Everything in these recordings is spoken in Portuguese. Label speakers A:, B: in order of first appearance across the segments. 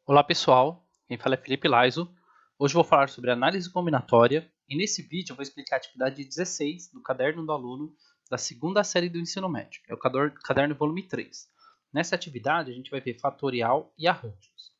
A: Olá pessoal, quem fala é Felipe Laiso. Hoje eu vou falar sobre análise combinatória e nesse vídeo eu vou explicar a atividade 16 do caderno do aluno da segunda série do ensino médio, é o caderno volume 3. Nessa atividade a gente vai ver fatorial e arranjos.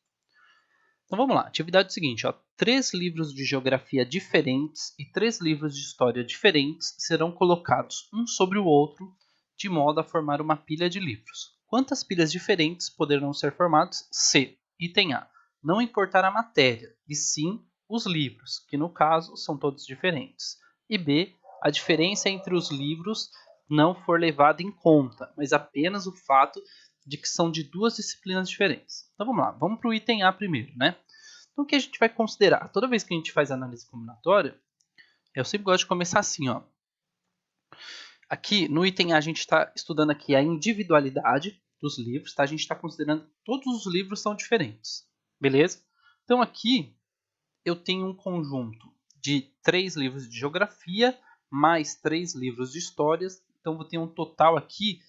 A: Então vamos lá, atividade seguinte, ó, 3 livros de geografia diferentes e 3 livros de história diferentes serão colocados um sobre o outro de modo a formar uma pilha de livros. Quantas pilhas diferentes poderão ser formadas se, item A, não importar a matéria, e sim os livros, que no caso são todos diferentes, e B, a diferença entre os livros não for levada em conta, mas apenas o fato de que são de duas disciplinas diferentes. Então vamos lá, vamos para o item A primeiro, né? Então o que a gente vai considerar? Toda vez que a gente faz análise combinatória, eu sempre gosto de começar assim, ó. Aqui no item A a gente está estudando aqui a individualidade dos livros, tá? A gente está considerando que todos os livros são diferentes, beleza? Então aqui eu tenho um conjunto de 3 livros de geografia mais 3 livros de histórias, então vou ter um total aqui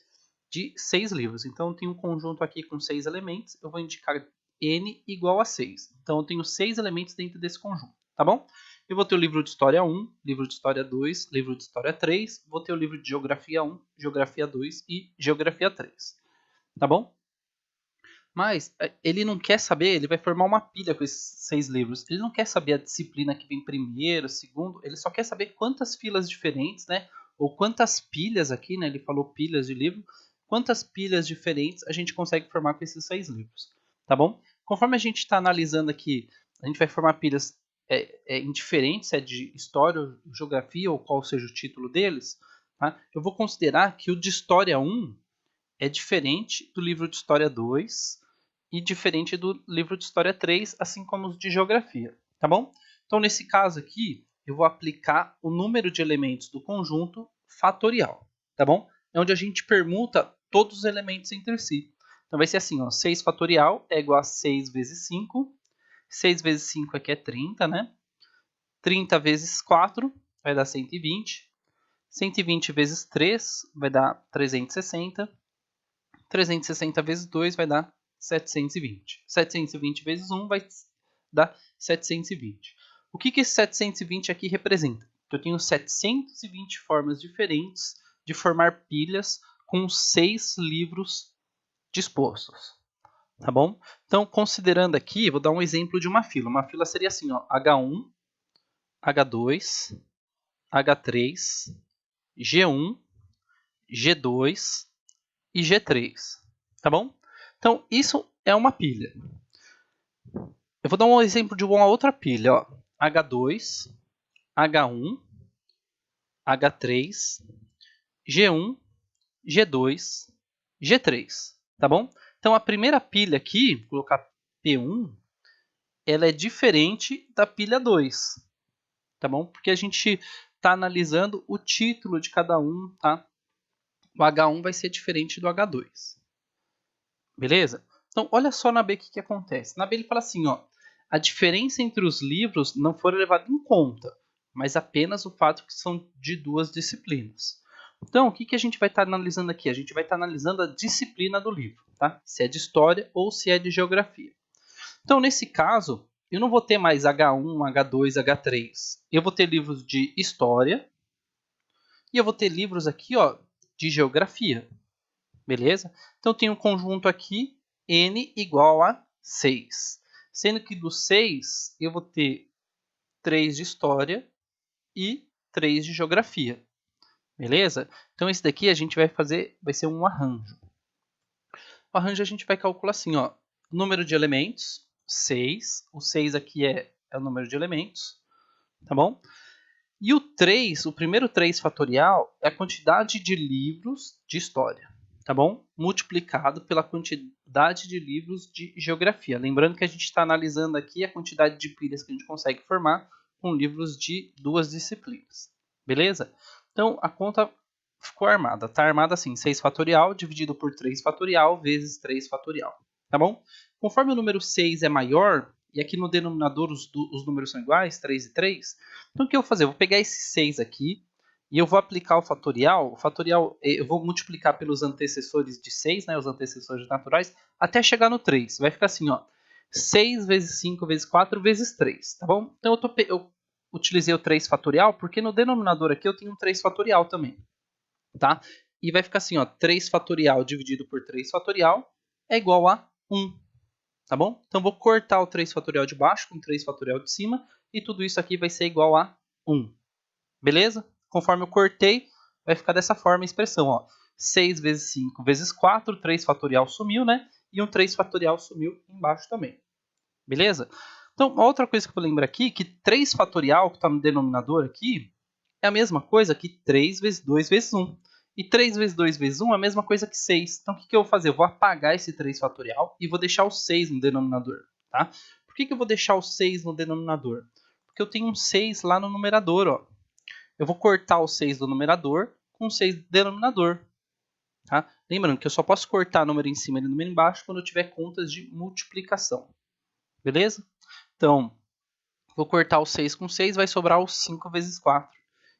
A: de 6 livros. Então eu tenho um conjunto aqui com 6 elementos, eu vou indicar n igual a 6. Então eu tenho 6 elementos dentro desse conjunto, tá bom? Eu vou ter o livro de história 1, livro de história 2, livro de história 3, vou ter o livro de geografia 1, geografia 2 e geografia 3, tá bom? Mas ele não quer saber, ele vai formar uma pilha com esses 6 livros. Ele não quer saber a disciplina que vem primeiro, segundo, ele só quer saber quantas filas diferentes, né? Ou quantas pilhas aqui, né? Ele falou pilhas de livro. Quantas pilhas diferentes a gente consegue formar com esses 6 livros, tá bom? Conforme a gente está analisando aqui, a gente vai formar pilhas indiferentes, se é de história, ou geografia, ou qual seja o título deles, tá? Eu vou considerar que o de história 1 é diferente do livro de história 2 e diferente do livro de história 3, assim como os de geografia, tá bom? Então, nesse caso aqui, eu vou aplicar o número de elementos do conjunto fatorial, tá bom? É onde a gente permuta todos os elementos entre si. Então, vai ser assim, ó, 6 fatorial é igual a 6 vezes 5. 6 vezes 5 aqui é 30, né? 30 vezes 4 vai dar 120. 120 vezes 3 vai dar 360. 360 vezes 2 vai dar 720. 720 vezes 1 vai dar 720. O que esse 720 aqui representa? Eu tenho 720 formas diferentes de formar pilhas com 6 livros dispostos. Tá bom? Então, considerando aqui, vou dar um exemplo de uma fila. Uma fila seria assim, ó, H1, H2, H3, G1, G2 e G3, tá bom? Então, isso é uma pilha. Eu vou dar um exemplo de uma outra pilha, ó. H2, H1, H3, G1, G2, G3, tá bom? Então, a primeira pilha aqui, vou colocar P1, ela é diferente da pilha 2, tá bom? Porque a gente está analisando o título de cada um, tá? O H1 vai ser diferente do H2. Beleza? Então, olha só na B o que acontece. Na B ele fala assim, ó, a diferença entre os livros não foi levada em conta, mas apenas o fato que são de duas disciplinas. Então, o que a gente vai estar analisando aqui? A gente vai estar analisando a disciplina do livro, tá? Se é de história ou se é de geografia. Então, nesse caso, eu não vou ter mais H1, H2, H3. Eu vou ter livros de história e eu vou ter livros aqui, ó, de geografia. Beleza? Então, tem um conjunto aqui, n igual a 6. Sendo que do 6, eu vou ter 3 de história e 3 de geografia. Beleza? Então, esse daqui a gente vai fazer, vai ser um arranjo. O arranjo a gente vai calcular assim, ó, número de elementos, 6. O 6 aqui é o número de elementos, tá bom? E o 3, o primeiro 3 fatorial, é a quantidade de livros de história, tá bom? Multiplicado pela quantidade de livros de geografia. Lembrando que a gente está analisando aqui a quantidade de pilhas que a gente consegue formar com livros de duas disciplinas. Beleza? Então, a conta ficou armada. Está armada assim, 6 fatorial dividido por 3 fatorial vezes 3 fatorial. Tá bom? Conforme o número 6 é maior, e aqui no denominador os números são iguais, 3 e 3, então o que eu vou fazer? Eu vou pegar esse 6 aqui e eu vou aplicar o fatorial. O fatorial eu vou multiplicar pelos antecessores de 6, né, os antecessores naturais, até chegar no 3. Vai ficar assim, ó, 6 vezes 5 vezes 4 vezes 3, tá bom? Então eu utilizei o 3 fatorial porque no denominador aqui eu tenho um 3 fatorial também, tá? E vai ficar assim, ó, 3 fatorial dividido por 3 fatorial é igual a 1, tá bom? Então vou cortar o 3 fatorial de baixo com o 3 fatorial de cima e tudo isso aqui vai ser igual a 1, beleza? Conforme eu cortei, vai ficar dessa forma a expressão, ó. 6 vezes 5 vezes 4, 3 fatorial sumiu, né? E um 3 fatorial sumiu embaixo também. Beleza? Então, outra coisa que eu vou lembrar aqui, que 3 fatorial, que está no denominador aqui, é a mesma coisa que 3 vezes 2 vezes 1. E 3 vezes 2 vezes 1 é a mesma coisa que 6. Então, o que eu vou fazer? Eu vou apagar esse 3 fatorial e vou deixar o 6 no denominador. Tá? Por que eu vou deixar o 6 no denominador? Porque eu tenho um 6 lá no numerador. Ó. Eu vou cortar o 6 do numerador com o 6 do denominador. Tá? Lembrando que eu só posso cortar número em cima e número embaixo quando eu tiver contas de multiplicação. Beleza? Então, vou cortar o 6 com 6, vai sobrar o 5 vezes 4.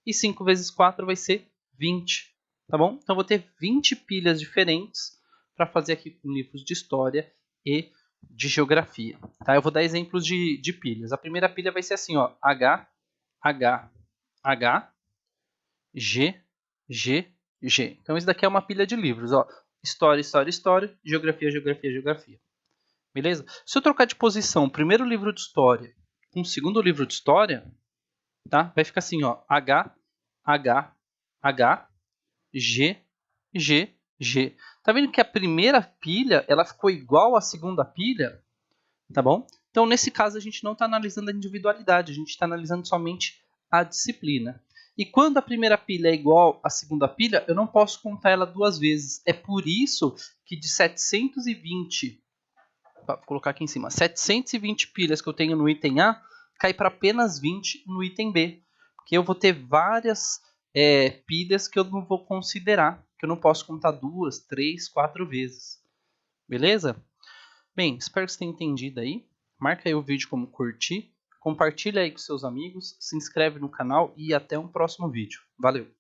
A: E 5 vezes 4 vai ser 20. Tá bom? Então, vou ter 20 pilhas diferentes para fazer aqui com livros de história e de geografia. Tá? Eu vou dar exemplos de pilhas. A primeira pilha vai ser assim, ó, H, H, H, G, G, G. Então, isso daqui é uma pilha de livros. Ó. História, história, história, geografia, geografia, geografia. Beleza? Se eu trocar de posição o primeiro livro de história com o segundo livro de história, tá? Vai ficar assim, ó, H, H, H, G, G, G. Tá vendo que a primeira pilha, ela ficou igual à segunda pilha? Tá bom? Então, nesse caso, a gente não está analisando a individualidade, a gente está analisando somente a disciplina. E quando a primeira pilha é igual à segunda pilha, eu não posso contar ela duas vezes. É por isso que de 720, vou colocar aqui em cima, 720 pilhas que eu tenho no item A, cai para apenas 20 no item B. Porque eu vou ter várias pilhas que eu não vou considerar, que eu não posso contar 2, 3, 4 vezes. Beleza? Bem, espero que você tenha entendido aí. Marca aí o vídeo como curtir, compartilha aí com seus amigos, se inscreve no canal e até um próximo vídeo. Valeu!